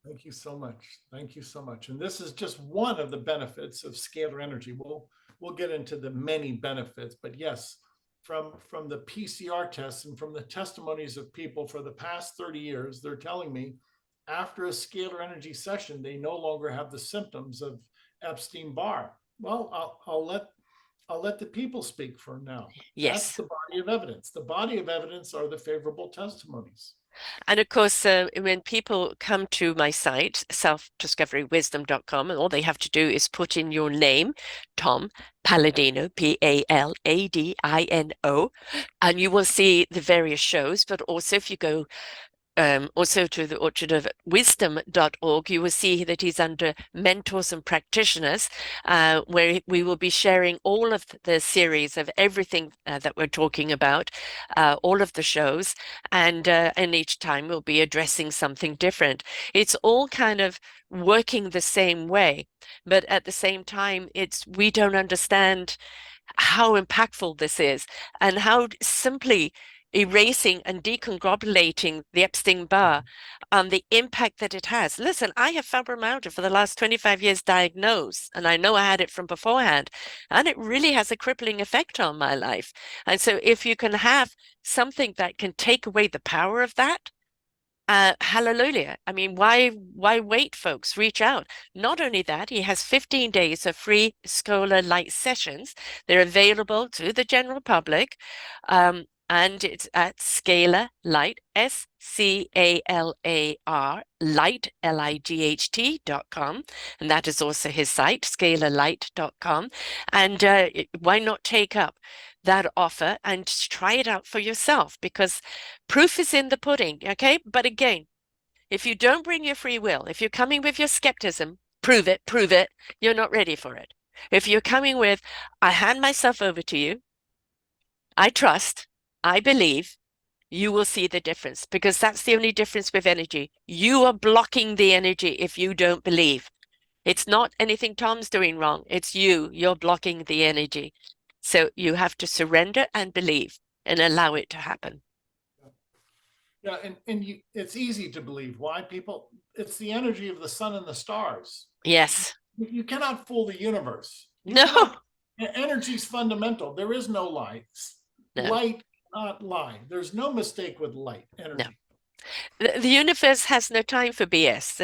Thank you so much. Thank you so much. And this is just one of the benefits of scalar energy. We'll get into the many benefits, but yes, from the PCR tests and from the testimonies of people for the past 30 years, they're telling me after a scalar energy session, they no longer have the symptoms of Epstein-Barr. Well, I'll let the people speak for now. That's Yes. the body of evidence. The body of evidence are the favorable testimonies. And of course, when people come to my site, selfdiscoverywisdom.com, and all they have to do is put in your name, Tom Paladino, Paladino, and you will see the various shows. But also, if you go also to the orchardofwisdom.org, you will see that he's under mentors and practitioners, where we will be sharing all of the series of everything that we're talking about, all of the shows, and each time we'll be addressing something different. It's all kind of working the same way, but at the same time, we don't understand how impactful this is and how simply erasing and deconglobulating the Epstein-Barr and the impact that it has. Listen, I have fibromyalgia for the last 25 years diagnosed, and I know I had it from beforehand, and it really has a crippling effect on my life. And so if you can have something that can take away the power of that, hallelujah. I mean, why wait, folks? Reach out. Not only that, he has 15 days of free Scholar Light sessions. They're available to the general public. And it's at Scalar Light, Scalar Light, Light.com. And that is also his site, scalarlight.com. And why not take up that offer and try it out for yourself? Because proof is in the pudding, okay? But again, if you don't bring your free will, if you're coming with your skepticism, prove it, you're not ready for it. If you're coming with, I hand myself over to you, I trust, I believe, you will see the difference because that's the only difference with energy. You are blocking the energy if you don't believe. It's not anything Tom's doing wrong. It's you. You're blocking the energy. So you have to surrender and believe and allow it to happen. Yeah, and it's easy to believe. Why, people? It's the energy of the sun and the stars. Yes. You cannot fool the universe. You No, cannot. Energy is fundamental. There is no lies. no, Light cannot lie. There's no mistake with light no. energy. The universe has no time for BS.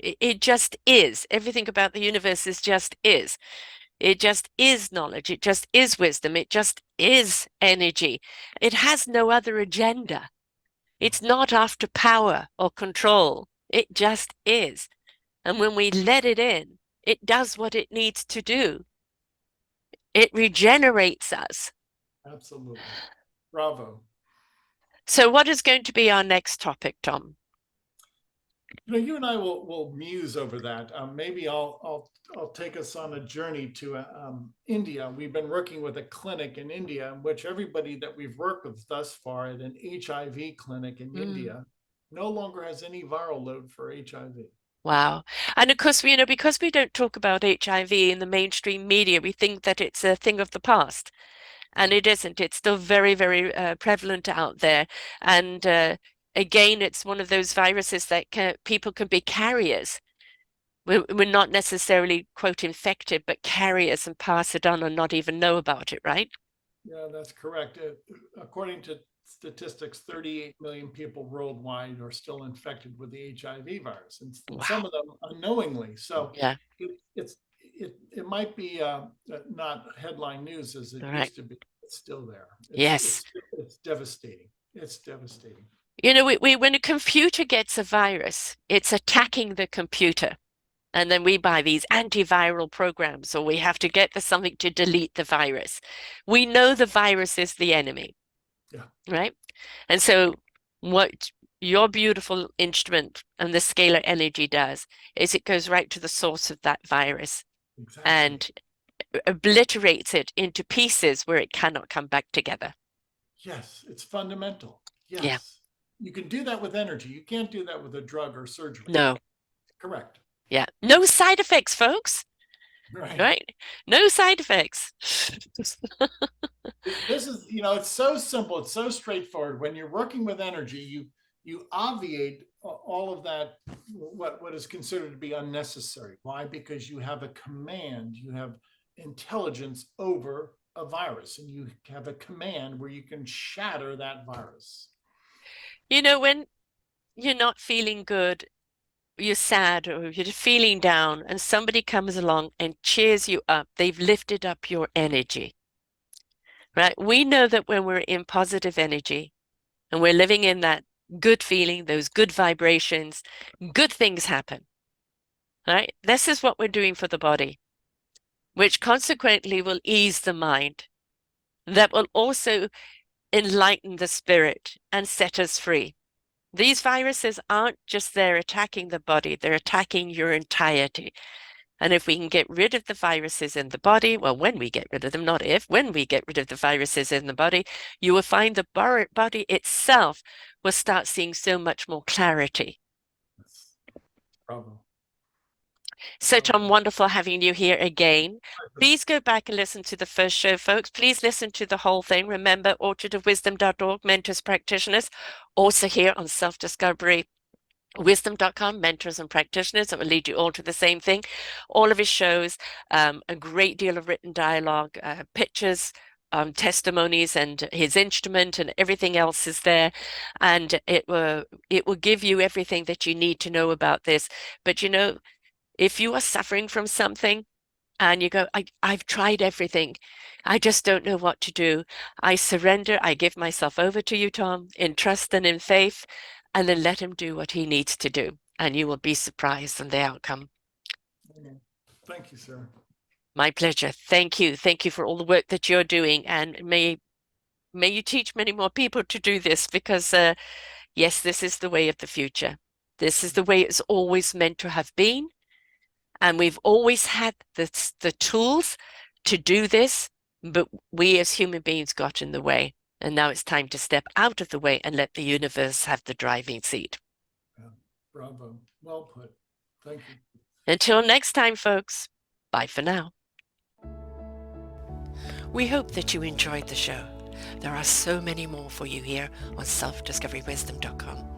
It just is. Everything about the universe is just is. It just is knowledge. It just is wisdom. It just is energy. It has no other agenda. It's not after power or control. It just is. And when we let it in, it does what it needs to do. It regenerates us. Absolutely. Bravo. So what is going to be our next topic, Tom? You and I will muse over that. Maybe I'll take us on a journey to India. We've been working with a clinic in India, in which everybody that we've worked with thus far at an HIV clinic in Mm, India, no longer has any viral load for HIV. Wow. And of course, because we don't talk about HIV in the mainstream media, we think that it's a thing of the past. And it isn't. It's still very, very prevalent out there. And again, it's one of those viruses that people can be carriers. We're not necessarily, quote, infected, but carriers and pass it on and not even know about it, right? Yeah, that's correct. According to statistics, 38 million people worldwide are still infected with the HIV virus, and some Wow. of them unknowingly. So Yeah. it might be not headline news as it All right. used to be. It's still there. Yes. It's devastating. It's devastating. When a computer gets a virus, it's attacking the computer. And then we buy these antiviral programs, or we have to get something to delete the virus. We know the virus is the enemy, Yeah, right? And so what your beautiful instrument and the scalar energy does is it goes right to the source of that virus exactly. and obliterates it into pieces where it cannot come back together. Yes, it's fundamental. Yeah. Yes. You can do that with energy. You can't do that with a drug or surgery. No. Correct. Yeah. No side effects, folks. Right. Right? No side effects. This is, it's so simple. It's so straightforward. When you're working with energy, you obviate all of that, what is considered to be unnecessary. Why? Because you have a command, you have intelligence over a virus, and you have a command where you can shatter that virus. When you're not feeling good, you're sad, or you're feeling down, and somebody comes along and cheers you up, they've lifted up your energy, right? We know that when we're in positive energy and we're living in that good feeling, those good vibrations, good things happen, right? This is what we're doing for the body, which consequently will ease the mind. That will also enlighten the spirit and set us free. These viruses aren't just there attacking the body, they're attacking your entirety. And if we can get rid of the viruses in the body, well, when we get rid of them, not if, when we get rid of the viruses in the body, you will find the body itself will start seeing so much more clarity. Bravo. So, Tom, Bravo. wonderful having you here again. Please go back and listen to the first show, folks. Please listen to the whole thing. Remember, orchardofwisdom.org, mentors, practitioners, also here on self-discovery wisdom.com, mentors and practitioners that will lead you all to the same thing. All of his shows, a great deal of written dialogue, pictures, testimonies, and his instrument and everything else is there. And it will give you everything that you need to know about this. But if you are suffering from something and you go, I've tried everything, I just don't know what to do, I surrender, I give myself over to you, Tom, in trust and in faith, and then let him do what he needs to do. And you will be surprised on the outcome. Thank you, sir. My pleasure. Thank you. Thank you for all the work that you're doing. And may you teach many more people to do this because, yes, this is the way of the future. This is the way it's always meant to have been. And we've always had the tools to do this, but we as human beings got in the way. And now it's time to step out of the way and let the universe have the driving seat. Yeah. Bravo. Well put. Thank you. Until next time, folks, bye for now. We hope that you enjoyed the show. There are so many more for you here on selfdiscoverywisdom.com.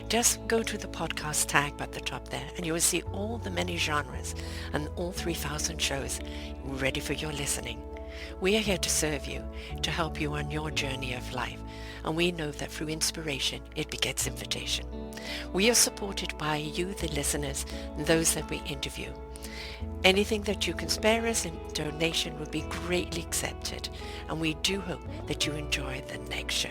Just go to the podcast tag at the top there and you will see all the many genres and all 3,000 shows ready for your listening. We are here to serve you, to help you on your journey of life, and we know that through inspiration it begets invitation. We are supported by you, the listeners, and those that we interview. Anything that you can spare us in donation would be greatly accepted, and we do hope that you enjoy the next show.